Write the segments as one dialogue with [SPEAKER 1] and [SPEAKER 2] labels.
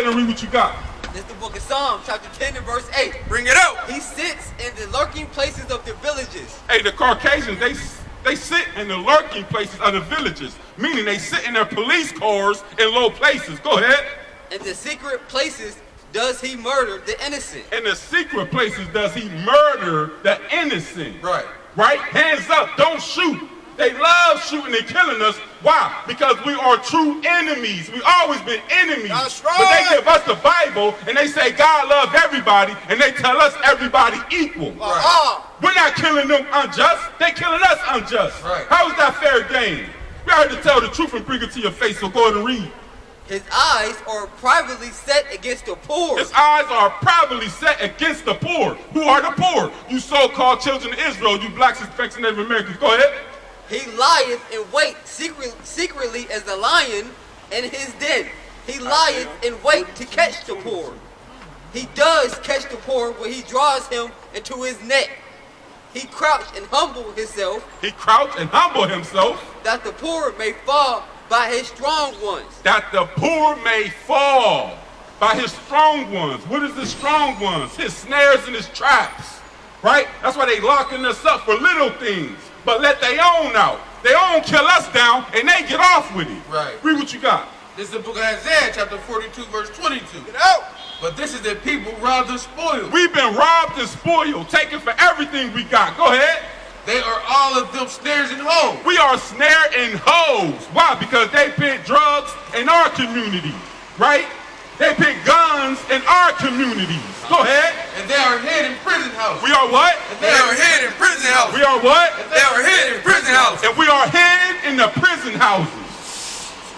[SPEAKER 1] ahead and read what you got.
[SPEAKER 2] This is the book of Psalms, chapter 10 and verse 8.
[SPEAKER 3] Bring it out.
[SPEAKER 2] He sits in the lurking places of the villages.
[SPEAKER 1] Hey, the Caucasians, they sit in the lurking places of the villages, meaning they sit in their police cars in low places. Go ahead.
[SPEAKER 2] In the secret places does he murder the innocent.
[SPEAKER 1] In the secret places does he murder the innocent.
[SPEAKER 3] Right.
[SPEAKER 1] Right? Hands up, don't shoot. They love shooting and killing us. Why? Because we are true enemies. We've always been enemies.
[SPEAKER 3] That's right.
[SPEAKER 1] But they give us the Bible and they say God loves everybody and they tell us everybody equal.
[SPEAKER 3] Right.
[SPEAKER 1] We're not killing them unjust. They're killing us unjust.
[SPEAKER 3] Right.
[SPEAKER 1] How is that fair game? We are to tell the truth and bring it to your face, so go ahead and read.
[SPEAKER 2] His eyes are privately set against the poor.
[SPEAKER 1] His eyes are privately set against the poor. Who are the poor? You so-called children of Israel, you blacks, Hispanics, and Native Americans. Go ahead.
[SPEAKER 2] He lieth in wait secretly as a lion in his den. He lieth in wait to catch the poor. He does catch the poor when he draws him into his net. He crouched and humbled himself.
[SPEAKER 1] He crouched and humbled himself.
[SPEAKER 2] That the poor may fall by his strong ones.
[SPEAKER 1] That the poor may fall by his strong ones. What is the strong ones? His snares and his traps. Right? That's why they locking us up for little things. But let their own out. Their own kill us down and they get off with it.
[SPEAKER 3] Right.
[SPEAKER 1] Read what you got.
[SPEAKER 3] This is the book of Isaiah, chapter 42, verse 22.
[SPEAKER 2] Get out!
[SPEAKER 3] But this is the people robbed and spoiled.
[SPEAKER 1] We've been robbed and spoiled, taken for everything we got. Go ahead.
[SPEAKER 3] They are all of them snares and holes.
[SPEAKER 1] We are snare and hoes. Why? Because they pick drugs in our community, right? They pick guns in our communities. Go ahead.
[SPEAKER 3] And they are hid in prison houses.
[SPEAKER 1] We are what?
[SPEAKER 3] And they are hid in prison houses.
[SPEAKER 1] We are what?
[SPEAKER 3] And they are hid in prison houses.
[SPEAKER 1] And we are hid in the prison houses.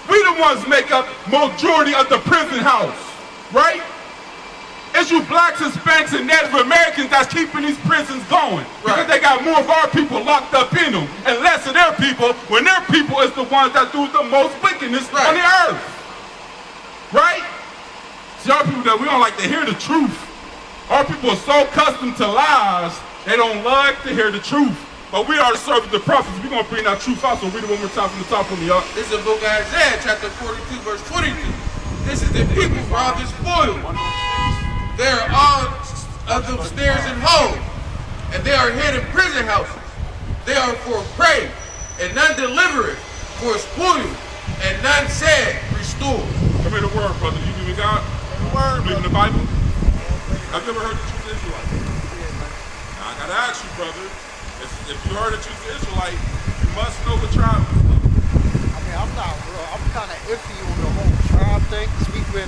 [SPEAKER 1] We the ones make up majority of the prison house, right? It's you blacks, Hispanics, and Native Americans that's keeping these prisons going. Because they got more of our people locked up in them and less of their people, when their people is the ones that do the most wickedness on the earth. Right? See, our people that we don't like to hear the truth. Our people are so accustomed to lies, they don't like to hear the truth. But we are the servants of the prophets. We're going to bring that truth out, so read it one more time from the top for me, y'all.
[SPEAKER 3] This is the book of Isaiah, chapter 42, verse 22. This is the people robbed and spoiled. They are all of them snares and holes, and they are hid in prison houses. They are for prey, and none delivereth, for spoil, and none said, restore.
[SPEAKER 1] Come here, the word, brother. You believe in God?
[SPEAKER 3] The word,
[SPEAKER 1] You believe in the Bible? Have you ever heard the truth of Israelite? Now, I gotta ask you, brother. If you heard the truth of Israelite, you must know the tribe.
[SPEAKER 4] I mean, I'm kind of iffy on the whole tribe thing, because we've been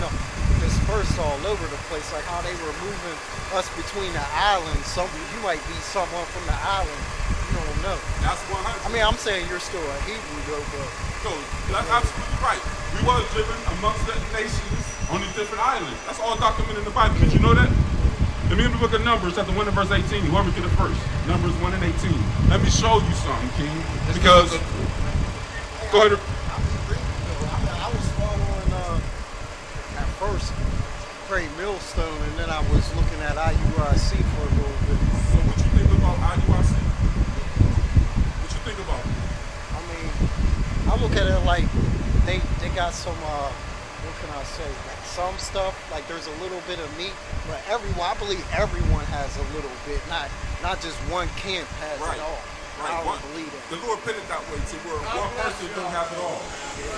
[SPEAKER 4] dispersed all over the place, like how they were moving us between the islands. You might be someone from the island, you don't know.
[SPEAKER 1] That's 100.
[SPEAKER 4] I mean, I'm saying you're still a Hebrew though, but
[SPEAKER 1] No, that's absolutely right. We was driven amongst the nations on these different islands. That's all documented in the Bible. Did you know that? Let me read the book of Numbers, chapter 1 and verse 18. Whoever get it first. Numbers 1 and 18. Let me show you something, King. Because, go ahead.
[SPEAKER 4] I was following at first Great Millstone, and then I was looking at IUIC for a little bit.
[SPEAKER 1] So what you think about IUIC? What you think about it?
[SPEAKER 4] I mean, I look at it like they got some, what can I say, like some stuff, like there's a little bit of meat, but I believe everyone has a little bit, not just one camp has it all.
[SPEAKER 1] Right.
[SPEAKER 4] I don't believe that.
[SPEAKER 1] The Lord put it that way to where one person don't have it all.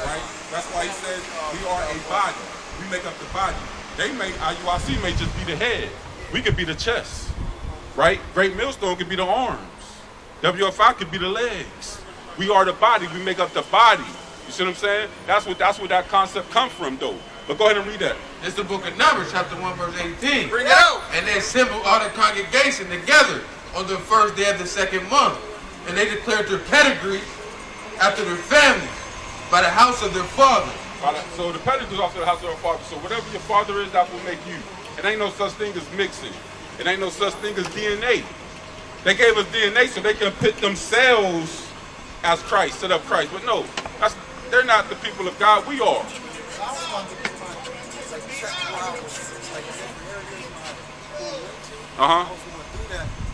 [SPEAKER 1] Right? That's why he says we are a body. We make up the body. IUIC may just be the head. We could be the chest. Right? Great Millstone could be the arms. WFI could be the legs. We are the body. We make up the body. You see what I'm saying? That's where that concept comes from, though. But go ahead and read that.
[SPEAKER 3] This is the book of Numbers, chapter 1, verse 18.
[SPEAKER 2] Bring it out!
[SPEAKER 3] And they assembled all the congregation together on the first day of the second month. And they declared their pedigree after their families by the house of their father.
[SPEAKER 1] So the pedigree is also the house of our father. So whatever your father is, that will make you. It ain't no such thing as mixing. It ain't no such thing as DNA. They gave us DNA so they can put themselves as Christ, set up Christ. But no, they're not the people of God. We are.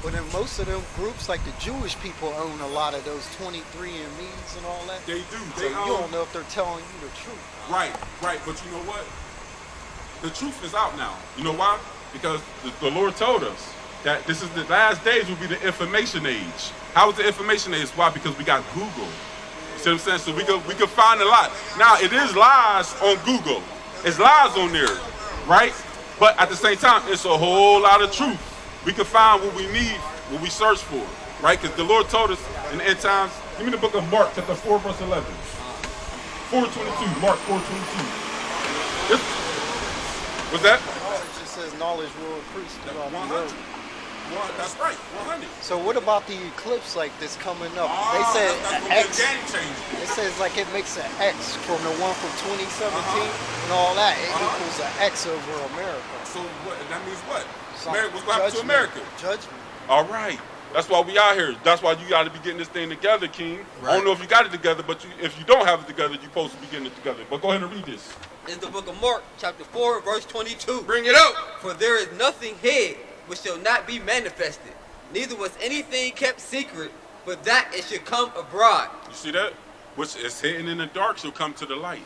[SPEAKER 4] But in most of them groups, like the Jewish people own a lot of those 23andMe's and all that.
[SPEAKER 1] They do.
[SPEAKER 4] So you don't know if they're telling you the truth.
[SPEAKER 1] Right. But you know what? the truth is out now. You know why? Because the Lord told us that this is the last days will be the information age. How is the information age? Why? Because we got Google. You see what I'm saying? So we could find a lot. Now it is lies on Google. It's lies on there, right? But at the same time, it's a whole lot of truth. We can find what we need, what we search for, right? Because the Lord told us in the end times. Give me the book of Mark, chapter 4, verse 11. 4:22. Mark 4:22. What's that?
[SPEAKER 4] It just says knowledge will increase throughout the
[SPEAKER 1] 100.
[SPEAKER 4] world.
[SPEAKER 1] That's right, 100.
[SPEAKER 4] So what about the eclipse like this coming up? They
[SPEAKER 1] That's
[SPEAKER 4] said
[SPEAKER 1] gonna
[SPEAKER 4] an
[SPEAKER 1] be a
[SPEAKER 4] X.
[SPEAKER 1] game changer.
[SPEAKER 4] It says like it makes an X from the one from 2017 and all that. It equals an X over America.
[SPEAKER 1] So what? That means what?
[SPEAKER 4] So
[SPEAKER 1] What's going to happen to America?
[SPEAKER 4] Judgment.
[SPEAKER 1] All right. That's why we out here. That's why you got to be getting this thing together, King. I don't know if you got it together, but if you don't have it together, you're supposed to be getting it together. But go ahead and read this.
[SPEAKER 2] In the book of Mark, chapter 4, verse 22.
[SPEAKER 3] Bring it up.
[SPEAKER 2] For there is nothing hid which shall not be manifested, neither was anything kept secret, but that it should come abroad.
[SPEAKER 1] You see that? Which is hidden in the dark shall come to the light.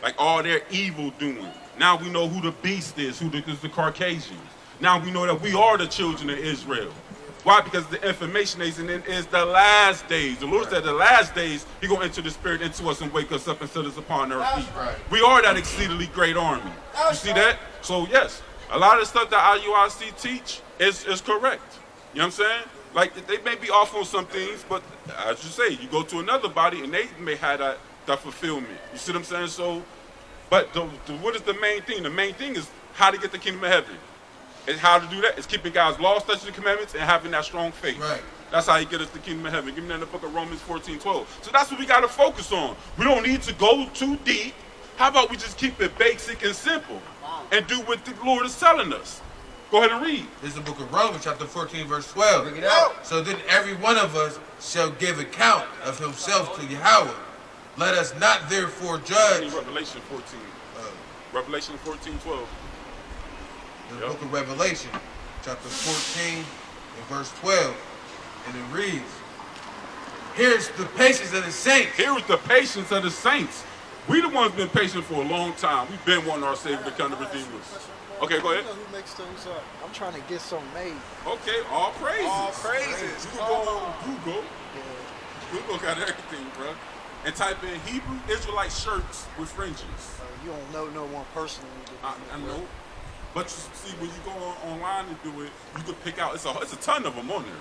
[SPEAKER 1] Like all their evil doing. Now we know who the beast is, is the Caucasians. Now we know that we are the children of Israel. Why? Because the information is the last days. The Lord said the last days, He going to enter the Spirit into us and wake us up and set us upon our feet.
[SPEAKER 3] Right.
[SPEAKER 1] We are that exceedingly great army. You see that? So yes, a lot of the stuff that IUIC teach is correct. You know what I'm saying? Like they may be off on some things, but as you say, you go to another body and they may have that fulfillment. You see what I'm saying? So, but what is the main thing? The main thing is how to get the kingdom of heaven. And how to do that is keeping God's law, statutes, and commandments, and having that strong faith.
[SPEAKER 3] Right.
[SPEAKER 1] That's how you get us the kingdom of heaven. Give me that in the book of Romans 14:12. So that's what we got to focus on. We don't need to go too deep. How about we just keep it basic and simple and do what the Lord is telling us? Go ahead and read.
[SPEAKER 3] This is the book of Romans, chapter 14, verse 12.
[SPEAKER 2] Bring it out.
[SPEAKER 3] So then every one of us shall give account of himself to Yahweh. Let us not therefore judge.
[SPEAKER 1] Revelation 14. Revelation 14:12.
[SPEAKER 3] The book of Revelation, chapter 14, and verse 12. And it reads, here's the patience of the saints.
[SPEAKER 1] Here is the patience of the saints. We the ones been patient for a long time. We've been wanting our Savior to come to redeem us. Okay, go ahead.
[SPEAKER 4] You know who makes those up? I'm trying to get some made.
[SPEAKER 1] Okay, all praises.
[SPEAKER 3] All praises.
[SPEAKER 1] You can go on Google. Google got everything, bro. And type in Hebrew Israelite shirts with fringes.
[SPEAKER 4] You don't know no one personally.
[SPEAKER 1] I know. But you see, when you go online and do it, you can pick out, it's a ton of them on there.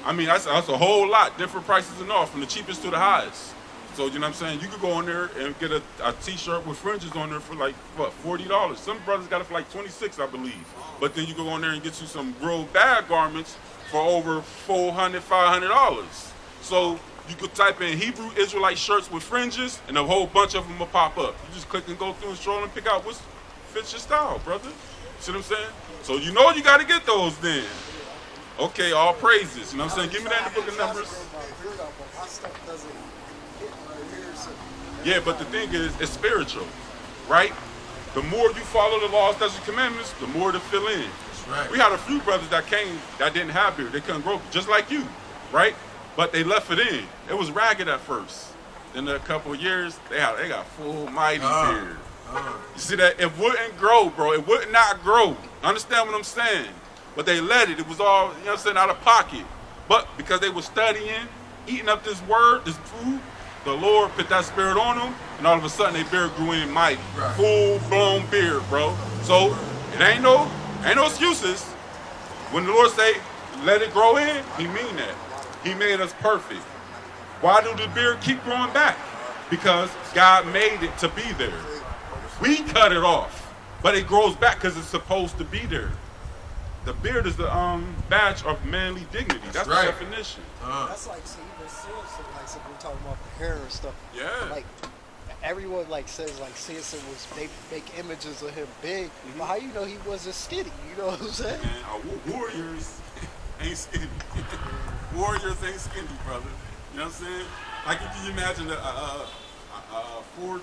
[SPEAKER 1] I mean, that's a whole lot, different prices and all, from the cheapest to the highest. So, you know what I'm saying? You could go on there and get a t-shirt with fringes on there for like, what, $40. Some brothers got it for like $26, I believe. But then you go on there and get you some real bad garments for over $400, $500. So you could type in Hebrew Israelite shirts with fringes and a whole bunch of them will pop up. You just click and go through and stroll and pick out what fits your style, brother. See what I'm saying? So you know you got to get those then. Okay, all praises. You know what I'm saying? Give me that in the book of Numbers. Yeah, but the thing is, it's spiritual, right? The more you follow the laws, statutes, and commandments, the more to fill in.
[SPEAKER 3] Right.
[SPEAKER 1] We had a few brothers that came that didn't have beard. They couldn't grow, just like you, right? But they left it in. It was ragged at first. Then a couple of years, they got full mighty beard. You see that? It wouldn't grow, bro. It would not grow. Understand what I'm saying? But they let it. It was all, you know what I'm saying, out of pocket. But because they were studying, eating up this word, this food, the Lord put that spirit on them, and all of a sudden their beard grew in mighty.
[SPEAKER 3] Right.
[SPEAKER 1] Full-blown beard, bro. So it ain't no excuses. When the Lord say, let it grow in, He mean that. He made us perfect. Why do the beard keep growing back? Because God made it to be there. We cut it off, but it grows back because it's supposed to be there. The beard is the badge of manly dignity. That's
[SPEAKER 3] right.
[SPEAKER 1] The definition.
[SPEAKER 4] That's like, so even Samson, like, so we're talking about the hair and stuff.
[SPEAKER 1] Yeah.
[SPEAKER 4] Like, everyone, like, says, like, Samson was, they make images of him big, but how you know he wasn't skinny? You know what I'm saying?
[SPEAKER 1] Man, warriors ain't skinny. Warriors ain't skinny, brother. You know what I'm saying? Like, if you imagine a 4'2"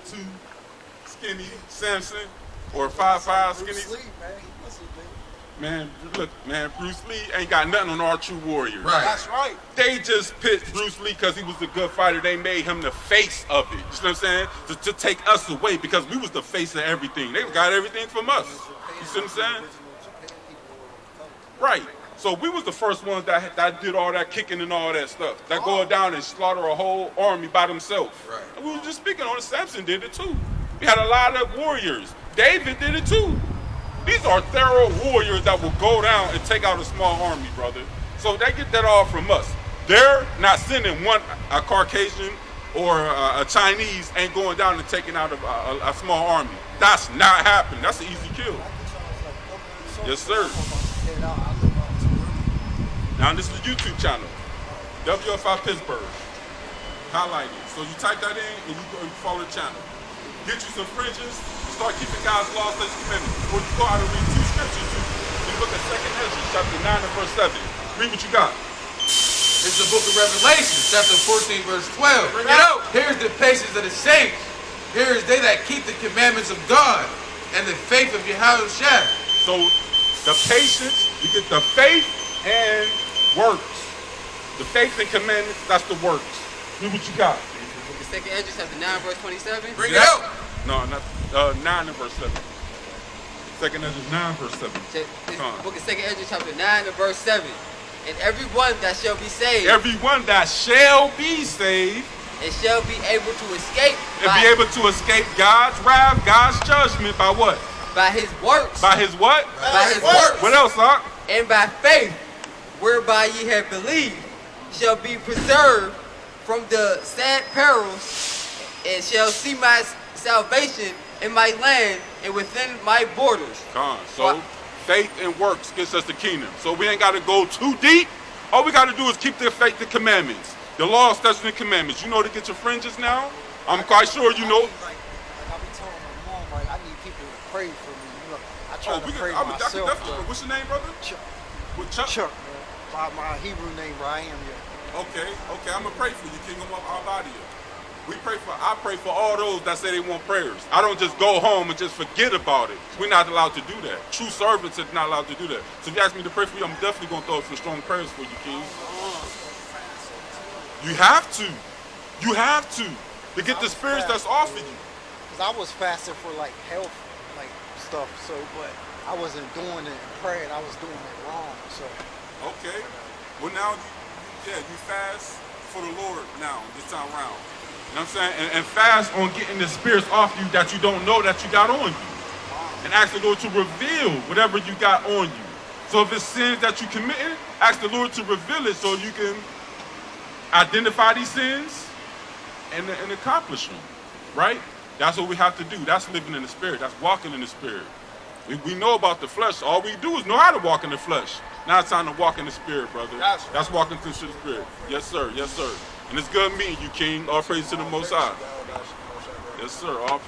[SPEAKER 1] skinny Samson or 5'5" skinny.
[SPEAKER 4] Bruce Lee, man, he wasn't big.
[SPEAKER 1] Man, look, man, Bruce Lee ain't got nothing on our true warriors.
[SPEAKER 3] Right.
[SPEAKER 5] That's right.
[SPEAKER 1] They just picked Bruce Lee because he was a good fighter. They made him the face of it. You know what I'm saying? To take us away because we was the face of everything. They got everything from us. You see what I'm saying? Right. So we was the first ones that did all that kicking and all that stuff. That go down and slaughter a whole army by themselves.
[SPEAKER 3] Right.
[SPEAKER 1] And we were just speaking on it. Samson did it too. We had a lot of warriors. David did it too. These are thorough warriors that will go down and take out a small army, brother. So they get that all from us. They're not sending a Caucasian or a Chinese ain't going down and taking out a small army. That's not happening. That's an easy kill. Yes, sir. Now this is the YouTube channel, WFI Pittsburgh, highlighted. So you type that in and you go and follow the channel. Get you some fringes, start keeping God's laws, statutes, and commandments. Or you go out and read 2 scriptures too. You look at 2 Ezra, chapter 9 and verse 7. Read what you got.
[SPEAKER 3] It's the book of Revelation, chapter 14, verse 12.
[SPEAKER 1] Bring it out.
[SPEAKER 3] Here's the patience of the saints. Here is they that keep the commandments of God and the faith of Yahweh Shah.
[SPEAKER 1] So the patience, you get the faith and works. The faith and commandments, that's the works. Read what you got.
[SPEAKER 2] Book of 2 Ezra, chapter 9, verse 27.
[SPEAKER 3] Bring it out.
[SPEAKER 1] No, not 9 and verse 7. 2 Ezra 9 verse 7.
[SPEAKER 2] Book of 2 Ezra, chapter 9 and verse 7. And everyone that shall be saved,
[SPEAKER 1] Everyone that shall be saved
[SPEAKER 2] and shall be able to escape
[SPEAKER 1] and be able to escape God's wrath, God's judgment by what?
[SPEAKER 2] by his works,
[SPEAKER 1] By his what?
[SPEAKER 2] by his works,
[SPEAKER 1] What else, Doc?
[SPEAKER 2] and by faith, whereby ye have believed, shall be preserved from the sad perils, and shall see my salvation in my land and within my borders.
[SPEAKER 1] So faith and works gets us the kingdom. So we ain't got to go too deep. All we got to do is keep the faith, the commandments, the law, statutes, and commandments. You know to get your fringes now. I'm quite sure you know.
[SPEAKER 4] Like I be telling my mom, like I need people to pray for me. You know, I try to pray
[SPEAKER 1] I
[SPEAKER 4] myself.
[SPEAKER 1] definitely. What's your name, brother?
[SPEAKER 4] Chuck.
[SPEAKER 1] What, Chuck?
[SPEAKER 4] Chuck, man. My Hebrew name, Ryan. Yeah.
[SPEAKER 1] Okay. I'm gonna pray for you, King of Abadia. I pray for all those that say they want prayers. I don't just go home and just forget about it. We're not allowed to do that. True servants are not allowed to do that. So if you ask me to pray for you, I'm definitely gonna throw some strong prayers for you, King. You have to. You have to get the spirits that's off of you.
[SPEAKER 4] Cause I was fasting for like health, like stuff. So, but I wasn't doing it and praying. I was doing it wrong. So.
[SPEAKER 1] Okay. Well, now, you fast for the Lord now, this time around. You know what I'm saying? And fast on getting the spirits off you that you don't know that you got on you. And ask the Lord to reveal whatever you got on you. So if it's sins that you committing, ask the Lord to reveal it so you can identify these sins and accomplish them. Right? That's what we have to do. That's living in the Spirit. That's walking in the Spirit. We know about the flesh. All we do is know how to walk in the flesh. Now it's time to walk in the Spirit, brother. That's walking through the Spirit. Yes, sir. Yes, sir. And it's good meeting you, King. All praise to the Most High. Yes, sir. All praise.